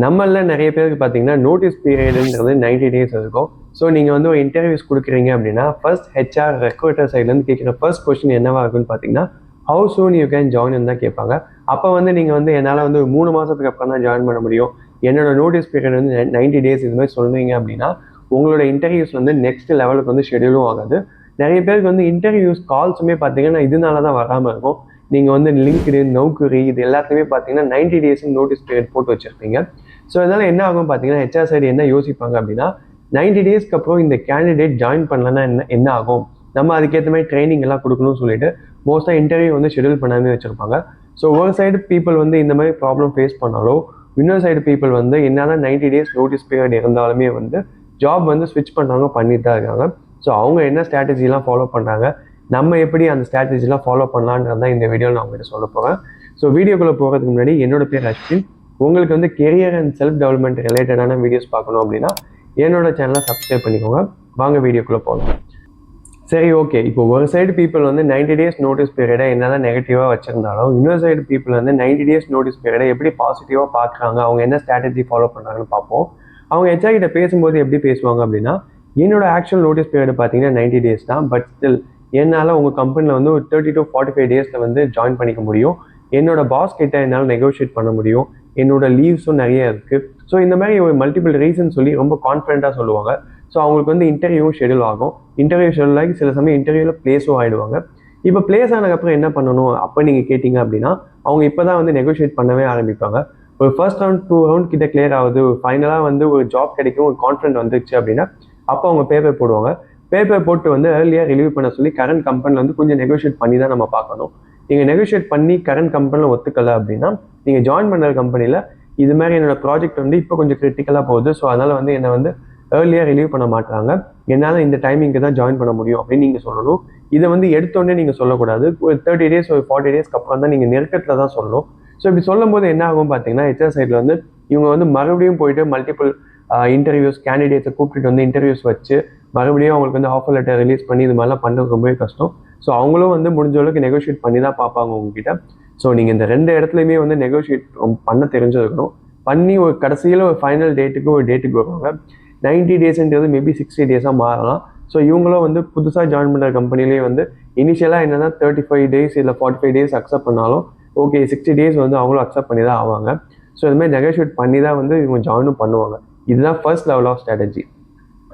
நம்மள நிறைய பேருக்கு பார்த்தீங்கன்னா நோட்டீஸ் பீரியடுன்றது 90 டேஸ் இருக்கும். ஸோ நீங்கள் வந்து ஒரு இன்டர்வியூஸ் கொடுக்குறீங்க அப்படின்னா ஃபர்ஸ்ட் ஹெச்ஆர் ரெக்ரூட்டர் சைட்லேருந்து கேட்குற ஃபர்ஸ்ட் கொஸ்டின் என்னவா இருக்குன்னு பார்த்தீங்கன்னா how soon you can join தான் கேட்பாங்க. அப்போ வந்து நீங்கள் வந்து என்னால் வந்து 3 மாதத்துக்கு அப்புறம் தான் ஜாயின் பண்ண முடியும், என்னோட நோட்டீஸ் பீரியட் வந்து 90 டேஸ் இது மாதிரி சொல்கிறீங்க அப்படின்னா உங்களோட இன்டர்வியூஸ் வந்து நெக்ஸ்ட் லெவலுக்கு வந்து ஷெடியூலும் ஆகாது. நிறைய பேருக்கு வந்து இன்டர்வியூஸ் கால்ஸுமே பார்த்தீங்கன்னா இதனால தான் வராமல் இருக்கும். நீங்கள் வந்து லிங்க்டின், நௌக்கரி இது எல்லாத்தையுமே பார்த்தீங்கன்னா 90 டேஸ் நோட்டீஸ் பீரியட் போட்டு வச்சுருப்பீங்க. ஸோ அதனால் என்ன ஆகும் பார்த்தீங்கன்னா ஹெச்ஆர் சைடு என்ன யோசிப்பாங்க அப்படின்னா 90 டேஸ்க்கு அப்புறம் இந்த கேண்டிடேட் ஜாயின் பண்ணலன்னா என்ன ஆகும், நம்ம அதுக்கேற்ற மாதிரி ட்ரைனிங் எல்லாம் கொடுக்கணும்னு சொல்லிட்டு மோஸ்ட்டாக இன்டர்வியூ வந்து ஷெடியூல் பண்ணாமே வச்சுருப்பாங்க. ஸோ ஒரு சைடு பீப்புள் வந்து இந்த மாதிரி ப்ராப்ளம் ஃபேஸ் பண்ணாலும் இன்னொரு சைடு பீப்புள் வந்து என்னதான் 90 டேஸ் நோட்டீஸ் பீரியட் இருந்தாலுமே வந்து ஜாப் வந்து ஸ்விட்ச் பண்ணுறாங்க, பண்ணிட்டு தான் இருக்காங்க. ஸோ அவங்க என்ன ஸ்ட்ராட்டஜிலாம் ஃபாலோ பண்ணுறாங்க, நம்ம எப்படி அந்த ஸ்ட்ராட்டஜிலாம் ஃபாலோ பண்ணலான்றது தான் இந்த வீடியோவில் நான் உங்கள்கிட்ட சொல்ல போகிறேன். ஸோ வீடியோக்குள்ளே போகிறதுக்கு முன்னாடி என்னோட பேர் அஸ்வின். உங்களுக்கு வந்து கெரியர் அண்ட் செல்ஃப் டெவலப்மெண்ட் ரிலேட்டடான வீடியோஸ் பார்க்கணும் அப்படின்னா என்னோட சேனலை சப்ஸ்கிரைப் பண்ணிக்கோங்க. வாங்க வீடியோக்குள்ளே போகலாம். சரி, ஓகே. இப்போ ஒரு சைடு பீப்புள் வந்து 90 டேஸ் நோட்டீஸ் பீரியடை என்னதான் நெகட்டிவாக வச்சுருந்தாலும் இன்னொரு சைடு பீப்புள் வந்து 90 டேஸ் நோட்டீஸ் பீரியடை எப்படி பாசிட்டிவாக பார்க்குறாங்க, அவங்க என்ன ஸ்ட்ராட்டஜி ஃபாலோ பண்ணுறாங்கன்னு பார்ப்போம். அவங்க ஹெச்ஆர் கிட்ட பேசும்போது எப்படி பேசுவாங்க அப்படின்னா, என்னோட ஆக்சுவல் நோட்டீஸ் பீரியட் பார்த்தீங்கன்னா 90 டேஸ் தான், பட் ஸ்டில் என்னால் உங்கள் கம்பெனியில் வந்து ஒரு 30 to 45 டேஸில் வந்து ஜாயின் பண்ணிக்க முடியும், என்னோட பாஸ் கிட்ட என்னால் நெகோஷியேட் பண்ண முடியும், என்னோட லீவ்ஸும் நிறைய இருக்குது. ஸோ இந்த மாதிரி ஒரு மல்டிபிள் ரீசன் சொல்லி ரொம்ப கான்ஃபிடென்ட்டாக சொல்லுவாங்க. ஸோ அவங்களுக்கு வந்து இன்டர்வியூவும் ஷெடியூல் ஆகும். இன்டர்வியூ ஷெடியூல் ஆகி சில சமயம் இன்டர்வியூவில் பிளேஸும் ஆகிடுவாங்க. இப்போ பிளேஸ் ஆனதுக்கப்புறம் என்ன பண்ணணும் அப்போ நீங்கள் கேட்டிங்க அப்படின்னா அவங்க இப்போ தான் வந்து நெகோஷியேட் பண்ணவே ஆரம்பிப்பாங்க. ஒரு ஃபர்ஸ்ட் ரவுண்ட் 2 ரவுண்ட் கிட்ட கிளியர் ஆகுது, ஃபைனலாக வந்து ஒரு ஜாப் கிடைக்கும், ஒரு கான்ஃபிடென்ட் வந்துச்சு அப்படின்னா அப்போ அவங்க பேப்பர் போடுவாங்க. பேப்பர் போட்டு வந்து ஏர்லியாக ரிலீவ் பண்ண சொல்லி கரண்ட் கம்பெனியில் வந்து கொஞ்சம் நெகோஷியேட் பண்ணி தான் நம்ம பார்க்கணும். நீங்கள் நெகோஷியேட் பண்ணி கரண்ட் கம்பெனியில் ஒத்துக்கலை அப்படின்னா நீங்கள் ஜாயின் பண்ணுற கம்பெனியில் இது மாதிரி என்னோட ப்ராஜெக்ட் வந்து இப்போ கொஞ்சம் கிரிட்டிக்கலாக போகுது, ஸோ அதனால் வந்து என்னை வந்து ஏர்லியாக ரிலீவ் பண்ண மாட்டாங்க, என்னால் இந்த டைமிங்க்கு தான் ஜாயின் பண்ண முடியும் அப்படின்னு நீங்கள் சொல்லணும். இதை வந்து எடுத்தோடனே நீங்கள் சொல்லக்கூடாது. ஒரு 30 டேஸ் ஒரு 40 டேஸ்க்கு அப்புறம் தான் நீங்கள் நெருக்கத்தில் தான் சொல்லணும். ஸோ இப்படி சொல்லும் போது என்ன ஆகும் பார்த்தீங்கன்னா ஹெச்ஆர் சைடில் வந்து இவங்க வந்து மறுபடியும் போயிட்டு மல்டிபிள் இன்டர்வியூஸ் கேண்டிடேட்ஸை கூப்பிட்டு வந்து இன்டர்வியூஸ் வச்சு மறுபடியும் அவங்களுக்கு வந்து ஆஃபர் லெட்டர் ரிலீஸ் பண்ணி இது மாதிரிலாம் பண்ணுறது ரொம்பவே கஷ்டம். ஸோ அவங்களும் வந்து முடிஞ்ச அளவுக்கு நெகோஷியேட் பண்ணி தான் பார்ப்பாங்க உங்ககிட்ட. ஸோ நீங்கள் இந்த 2 இடத்துலையுமே வந்து நெகோஷியேட் பண்ண தெரிஞ்சிருக்கணும். பண்ணி ஒரு கடைசியில் ஒரு ஃபைனல் ஒரு டேட்டுக்கு வருவாங்க. 90 டேஸ்ன்றது மேபி 60 டேஸாக மாறலாம். ஸோ இவங்களும் வந்து புதுசாக ஜாயின் பண்ணுற கம்பெனிலேயே வந்து இனிஷியலாக என்னன்னா 35 டேஸ் இல்லை 45 டேஸ் அக்செப்ட் பண்ணாலும் ஓகே 60 டேஸ் வந்து அவங்களும் அக்செப்ட் பண்ணி தான் ஆவாங்க. ஸோ இது மாதிரி நெகோஷியேட் பண்ணி தான் வந்து இவங்க ஜாயினும் பண்ணுவாங்க. இதுதான் first level of strategy.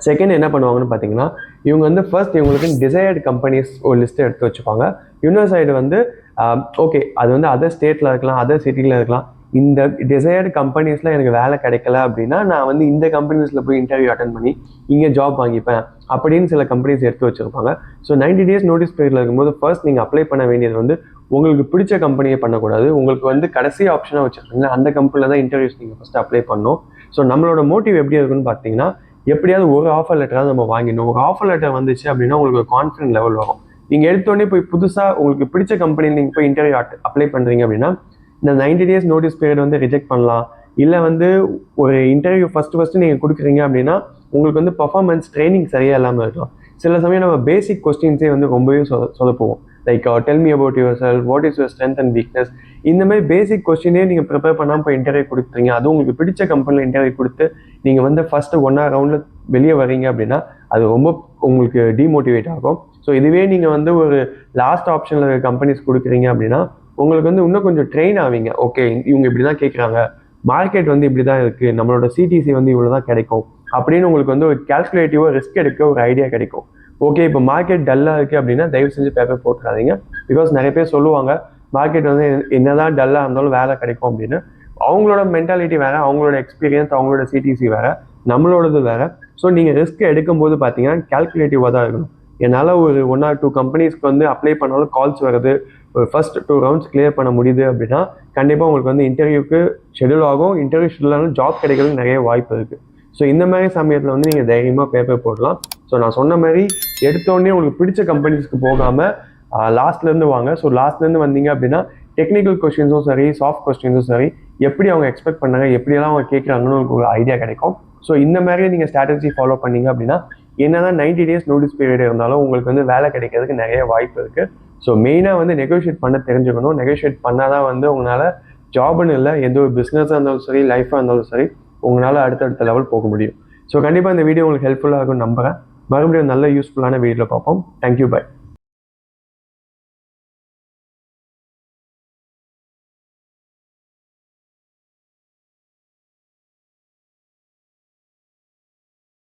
Second என்ன பண்ணுவாங்கன்னு பார்த்தீங்கன்னா இவங்க வந்து ஃபர்ஸ்ட் இவங்களுக்கு டிசையர்டு கம்பெனிஸ் ஒரு லிஸ்ட்டை எடுத்து வச்சுப்பாங்க. இன்னொரு சைடு வந்து ஓகே அது வந்து அதர் ஸ்டேட்டில் இருக்கலாம், அதர் சிட்டியில் இருக்கலாம், இந்த டிசையர்டு கம்பெனிஸில் எனக்கு வேலை கிடைக்கல அப்படின்னா நான் வந்து இந்த கம்பெனிஸில் போய் இன்டர்வியூ அட்டன் பண்ணி இங்கே ஜாப் வாங்கிப்பேன் அப்படின்னு சில கம்பெனிஸ் எடுத்து வச்சுருப்பாங்க. ஸோ 90 டேஸ் நோட்டீஸ் பீரியடில் இருக்கும்போது ஃபர்ஸ்ட் நீங்கள் அப்ளை பண்ண வேண்டியது வந்து உங்களுக்கு பிடிச்ச கம்பெனியை பண்ணக்கூடாது, உங்களுக்கு வந்து கடைசி ஆப்ஷனாக வச்சுருக்கீங்க அந்த கம்பெனியில் தான் இன்டர்வியூஸ் நீங்கள் ஃபஸ்ட்டு அப்ளை பண்ணணும். ஸோ நம்மளோட மோட்டிவ் எப்படி இருக்குன்னு பார்த்தீங்கன்னா எப்படியாவது ஒரு ஆஃபர் லெட்டராக நம்ம வாங்கிடணும். ஒரு ஆஃபர் லெட்டர் வந்துச்சு அப்படின்னா உங்களுக்கு ஒரு கான்ஃபிடன்ட் லெவல் வரும். நீங்கள் எடுத்தோடனே போய் புதுசாக உங்களுக்கு பிடிச்ச கம்பெனியில் நீங்கள் போய் இன்டர்வியூ அப்ளை பண்ணுறீங்க அப்படின்னா இந்த 90 டேஸ் நோட்டீஸ் பீரியட் வந்து ரிஜெக்ட் பண்ணலாம். இல்லை வந்து ஒரு இன்டர்வியூ ஃபஸ்ட்டு நீங்கள் கொடுக்குறீங்க அப்படின்னா உங்களுக்கு வந்து பர்ஃபார்மன்ஸ் ட்ரைனிங் சரியாக இல்லாமல் இருக்கலாம். சில சமயம் நம்ம பேசிக் கொஸ்டின்ஸே வந்து ரொம்பவே சொதப்புவோம். Like tell me about yourself, what is your strength and weakness, இந்த மாதிரி பேசிக் கொஸ்டினே நீங்கள் ப்ரிப்பேர் பண்ணாமல் போய் இன்டர்வியூ கொடுக்குறீங்க. அதுவும் உங்களுக்கு பிடிச்ச கம்பெனியில் இன்டர்வியூ கொடுத்து நீங்கள் வந்து ஃபஸ்ட்டு 1 hour ரவுண்டில் வெளியே வரீங்க அப்படின்னா அது ரொம்ப உங்களுக்கு டிமோட்டிவேட் ஆகும். ஸோ இதுவே நீங்கள் வந்து ஒரு லாஸ்ட் ஆப்ஷனில் கம்பெனிஸ் கொடுக்குறீங்க அப்படின்னா உங்களுக்கு வந்து இன்னும் கொஞ்சம் ட்ரெயின் ஆவீங்க. ஓகே இவங்க இப்படி தான் கேட்குறாங்க, மார்க்கெட் வந்து இப்படி தான் இருக்குது, நம்மளோட சிடிசி வந்து இவ்வளோ தான் கிடைக்கும் அப்படின்னு உங்களுக்கு வந்து ஒரு கேல்குலேட்டிவாக ரிஸ்க் எடுக்க ஒரு ஐடியா கிடைக்கும். ஓகே இப்போ மார்க்கெட் டல்லாக இருக்குது அப்படின்னா தயவு செஞ்சு பேப்பர் போட்டுறாதீங்க. பிகாஸ் நிறைய பேர் சொல்லுவாங்க மார்க்கெட் வந்து என்னதான் டல்லாக இருந்தாலும் வேலை கிடைக்கும் அப்படின்னு. அவங்களோட மென்டாலிட்டி வேறு, அவங்களோட எக்ஸ்பீரியன்ஸ், அவங்களோட சிடிசி வேறு, நம்மளோடது வேறு. ஸோ நீங்கள் ரிஸ்க் எடுக்கும்போது பார்த்தீங்கன்னா கேல்குலேட்டிவாக தான் இருக்கணும். என்னால் ஒரு 1 or 2 கம்பெனிஸ்க்கு வந்து அப்ளை பண்ணாலும் கால்ஸ் வருது, ஒரு ஃபர்ஸ்ட் 2 ரவுண்ட்ஸ் கிளியர் பண்ண முடியுது அப்படின்னா கண்டிப்பாக உங்களுக்கு வந்து இன்டர்வியூக்கு ஷெடியூல் ஆகும். இன்டர்வியூ ஷெடியூல் ஆனாலும் ஜாப் கிடைக்கிறதுக்கு நிறைய வாய்ப்பு இருக்குது. ஸோ இந்த மாதிரி சமயத்தில் வந்து நீங்கள் தைரியமாக பேப்பர் போடலாம். ஸோ நான் சொன்ன மாதிரி எடுத்தோடனே உங்களுக்கு பிடிச்ச கம்பெனிஸ்க்கு போகாமல் லாஸ்ட்லேருந்து வாங்க. ஸோ லாஸ்ட்லேருந்து வந்தீங்க அப்படின்னா டெக்னிக்கல் கொஸ்டின்ஸும் சரி, சாஃப்ட் கொஸ்டின்ஸும் சரி, எப்படி அவங்க எக்ஸ்பெக்ட் பண்ணாங்க, எப்படியெல்லாம் அவங்க கேட்குறாங்கன்னு உங்களுக்கு ஒரு ஐடியா கிடைக்கும். ஸோ இந்த மாதிரி நீங்கள் ஸ்ட்ராட்டஜி ஃபாலோ பண்ணீங்க அப்படின்னா என்னதான் 90 டேஸ் நோட்டீஸ் பீரியட் இருந்தாலும் உங்களுக்கு வந்து வேலை கிடைக்கிறதுக்கு நிறைய வாய்ப்பு இருக்குது. ஸோ மெயினாக வந்து நெகோஷியேட் பண்ண தெரிஞ்சுக்கணும். நெகோஷியேட் பண்ணால் தான் வந்து உங்களால் ஜாப்னு இல்லை, எந்த ஒரு பிஸ்னஸாக இருந்தாலும் சரி, லைஃபாக இருந்தாலும் சரி, உங்களால் அடுத்தடுத்த லெவல் போக முடியும். ஸோ கண்டிப்பாக இந்த வீடியோ உங்களுக்கு ஹெல்ப்ஃபுல்லாக இருக்கும்னு நம்புகிறேன். மறுபடியும் நல்ல யூஸ்ஃபுல்லான வீடியோவில் பார்ப்போம். Thank you, by.